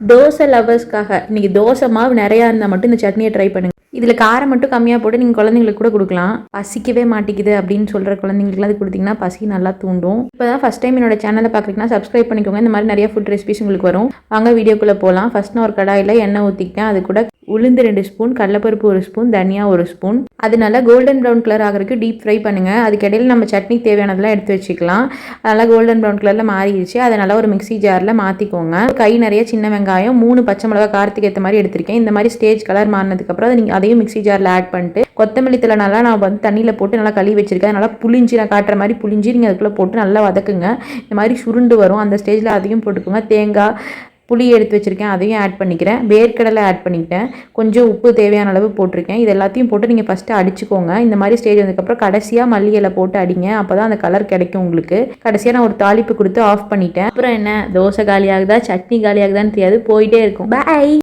தோசை லவர்ஸ்க்காக இன்றைக்கி தோசை மாவு நிறையா இருந்தால் மட்டும் இந்த சட்னியை ட்ரை பண்ணுங்கள். இதில் காரம் மட்டும் கம்மியாக போட்டு நீங்கள் குழந்தைங்களுக்கு கூட கொடுக்கலாம். பசிக்கவே மாட்டேங்குது அப்படின்னு சொல்கிற குழந்தைங்களுக்குலாம் அது கொடுத்தீங்கன்னா பசி நல்லா தூண்டும். இப்போ தான் ஃபஸ்ட் டைம் என்னோட சேனலை பார்க்குறீங்கன்னா சப்ஸ்கிரைப் பண்ணிக்கோங்க. இந்த மாதிரி நிறைய ஃபுட் ரெசிபிஸ் உங்களுக்கு வரும். வாங்க வீடியோக்குள்ளே போகலாம். ஃபஸ்ட் நான் ஒரு கடாயில் எண்ணெய் ஊற்றிக்கிட்டேன். அது கூட உளுந்து 2 ஸ்பூன், கடலைப்பருப்பு 1 ஸ்பூன், தனியா 1 ஸ்பூன். அது நல்லா கோல்டன் ப்ரௌன் கலர் ஆகிறதுக்கு டீப் ஃப்ரை பண்ணுங்கள். அதுக்கிடையில் நம்ம சட்னி தேவையானதெல்லாம் எடுத்து வச்சுக்கலாம். நல்லா கோல்டன் ப்ரௌன் கலரில் மாறிடுச்சு. அதை நல்லா ஒரு மிக்ஸி ஜாரில் மாற்றிக்கோங்க. கை நிறைய சின்ன வெங்காயம், 3 பச்சை மிளகா காரத்துக்கு ஏற்ற மாதிரி எடுத்திருக்கேன். இந்த மாதிரி ஸ்டேஜ் கலர் மாறினதுக்கப்புறம் அதை நீங்கள் அதையும் மிக்ஸி ஜாரில் ஆட் பண்ணிட்டு கொத்தமல்லி தழை நல்லா நான் வந்து தண்ணியில் போட்டு நல்லா கழுவி வச்சிருக்கேன். நல்லா புளிஞ்சு நான் காட்டுற மாதிரி புளிஞ்சு நீங்கள் அதுக்குள்ளே போட்டு நல்லா வதக்குங்க. இந்த மாதிரி சுருண்டு வரும். அந்த ஸ்டேஜில் அதையும் போட்டுக்கோங்க. தேங்காய் புளி எடுத்து வச்சுருக்கேன், அதையும் ஆட் பண்ணிக்கிறேன். வேர்க்கடலை ஆட் பண்ணிக்கிட்டேன். கொஞ்சம் உப்பு தேவையான அளவு போட்டிருக்கேன். இது எல்லாத்தையும் போட்டு நீங்கள் ஃபஸ்ட்டு அடிச்சுக்கோங்க. இந்த மாதிரி ஸ்டேஜ் வந்ததுக்கப்புறம் கடைசியாக மல்லி இலை போட்டு அடிங்க. அப்போ தான் அந்த கலர் கிடைக்கும் உங்களுக்கு. கடைசியாக நான் ஒரு தாளிப்பு கொடுத்து ஆஃப் பண்ணிட்டேன். அப்புறம் என்ன, தோசை காலியாகுதா சட்னி காலியாகுதான்னு தெரியாது, போயிட்டே இருக்கும். பை.